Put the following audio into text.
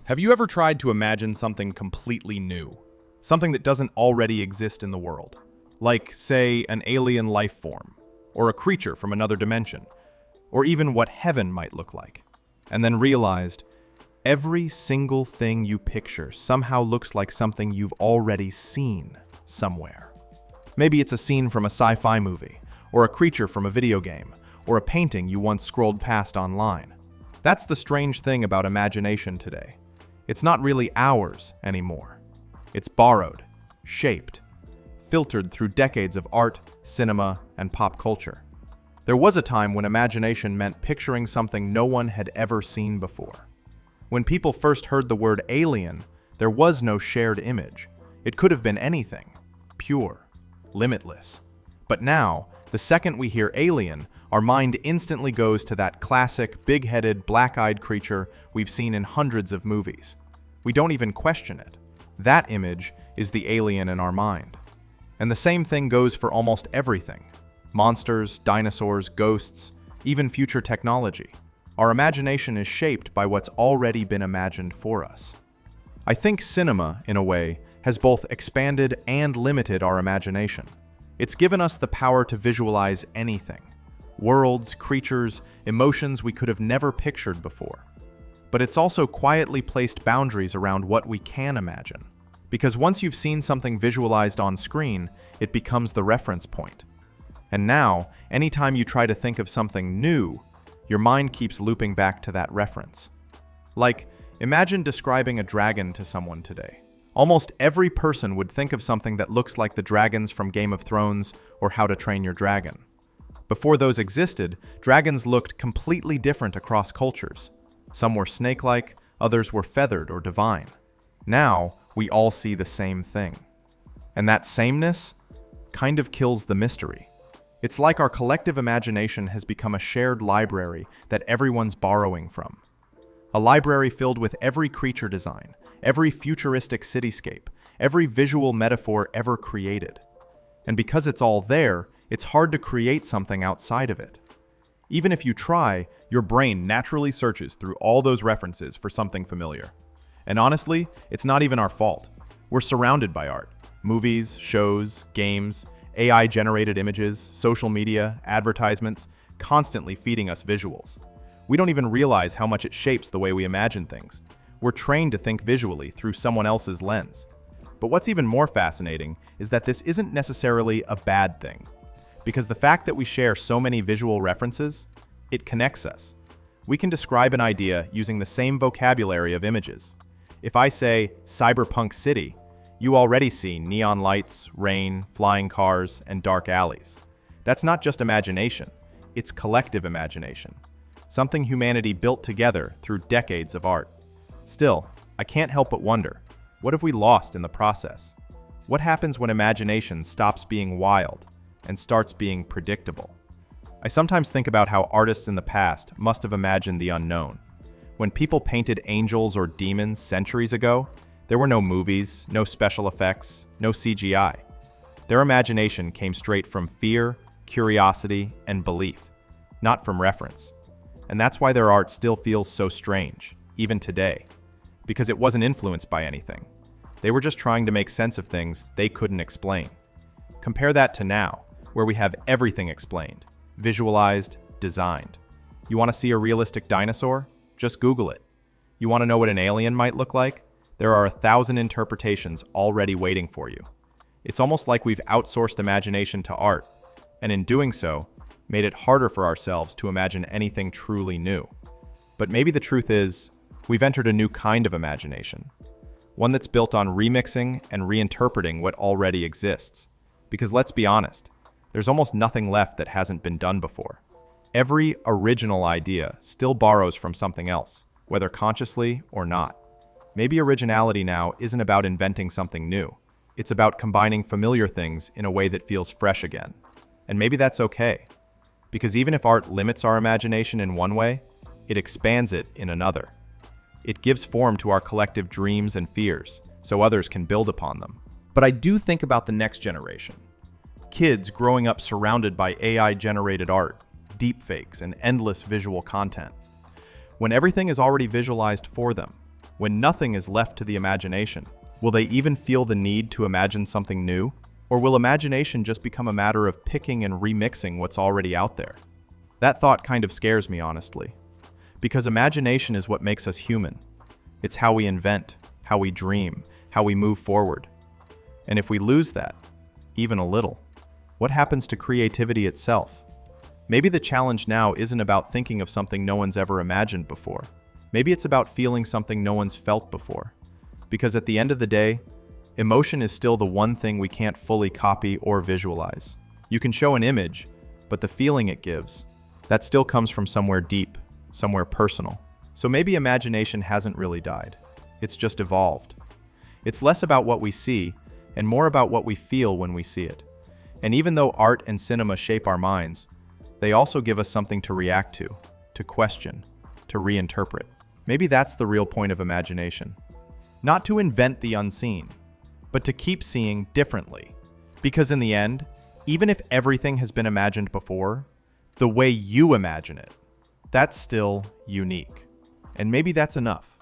Have you ever tried to imagine something completely new? Something that doesn't already exist in the world? Like, say, an alien life form, or a creature from another dimension, or even what heaven might look like. And then realized, every single thing you picture somehow looks like something you've already seen somewhere. Maybe it's a scene from a sci-fi movie, or a creature from a video game, or a painting you once scrolled past online. That's the strange thing about imagination today. It's not really ours anymore. It's borrowed, shaped, filtered through decades of art, cinema, and pop culture. There was a time when imagination meant picturing something no one had ever seen before. When people first heard the word alien, there was no shared image. It could have been anything, pure, limitless. But now, the second we hear alien, our mind instantly goes to that classic, big-headed, black-eyed creature we've seen in hundreds of movies. We don't even question it. That image is the alien in our mind. And the same thing goes for almost everything. Monsters, dinosaurs, ghosts, even future technology. Our imagination is shaped by what's already been imagined for us. I think cinema, in a way, has both expanded and limited our imagination. It's given us the power to visualize anything. Worlds, creatures, emotions we could have never pictured before. But it's also quietly placed boundaries around what we can imagine. Because once you've seen something visualized on screen, it becomes the reference point. And now, anytime you try to think of something new, your mind keeps looping back to that reference. Like, imagine describing a dragon to someone today. Almost every person would think of something that looks like the dragons from Game of Thrones or How to Train Your Dragon. Before those existed, dragons looked completely different across cultures. Some were snake-like, others were feathered or divine. Now, we all see the same thing. And that sameness kind of kills the mystery. It's like our collective imagination has become a shared library that everyone's borrowing from. A library filled with every creature design, every futuristic cityscape, every visual metaphor ever created. And because it's all there, it's hard to create something outside of it. Even if you try, your brain naturally searches through all those references for something familiar. And honestly, it's not even our fault. We're surrounded by art. Movies, shows, games, AI-generated images, social media, advertisements, constantly feeding us visuals. We don't even realize how much it shapes the way we imagine things. We're trained to think visually through someone else's lens. But what's even more fascinating is that this isn't necessarily a bad thing. Because the fact that we share so many visual references, it connects us. We can describe an idea using the same vocabulary of images. If I say cyberpunk city, you already see neon lights, rain, flying cars, and dark alleys. That's not just imagination, it's collective imagination. Something humanity built together through decades of art. Still, I can't help but wonder, what have we lost in the process? What happens when imagination stops being wild and starts being predictable? I sometimes think about how artists in the past must have imagined the unknown. When people painted angels or demons centuries ago, there were no movies, no special effects, no CGI. Their imagination came straight from fear, curiosity, and belief, not from reference. And that's why their art still feels so strange, even today, because it wasn't influenced by anything. They were just trying to make sense of things they couldn't explain. Compare that to now, where we have everything explained, visualized, designed. You want to see a realistic dinosaur? Just Google it. You want to know what an alien might look like? There are 1,000 interpretations already waiting for you. It's almost like we've outsourced imagination to art, and in doing so, made it harder for ourselves to imagine anything truly new. But maybe the truth is, we've entered a new kind of imagination. One that's built on remixing and reinterpreting what already exists. Because let's be honest, there's almost nothing left that hasn't been done before. Every original idea still borrows from something else, whether consciously or not. Maybe originality now isn't about inventing something new. It's about combining familiar things in a way that feels fresh again. And maybe that's okay. Because even if art limits our imagination in one way, it expands it in another. It gives form to our collective dreams and fears, so others can build upon them. But I do think about the next generation. Kids growing up surrounded by AI-generated art, deepfakes, and endless visual content. When everything is already visualized for them, when nothing is left to the imagination? Will they even feel the need to imagine something new? Or will imagination just become a matter of picking and remixing what's already out there? That thought kind of scares me, honestly. Because imagination is what makes us human. It's how we invent, how we dream, how we move forward. And if we lose that, even a little, what happens to creativity itself? Maybe the challenge now isn't about thinking of something no one's ever imagined before. Maybe it's about feeling something no one's felt before. Because at the end of the day, emotion is still the one thing we can't fully copy or visualize. You can show an image, but the feeling it gives, that still comes from somewhere deep, somewhere personal. So maybe imagination hasn't really died. It's just evolved. It's less about what we see and more about what we feel when we see it. And even though art and cinema shape our minds, they also give us something to react to question, to reinterpret. Maybe that's the real point of imagination. Not to invent the unseen, but to keep seeing differently. Because in the end, even if everything has been imagined before, the way you imagine it, that's still unique. And maybe that's enough.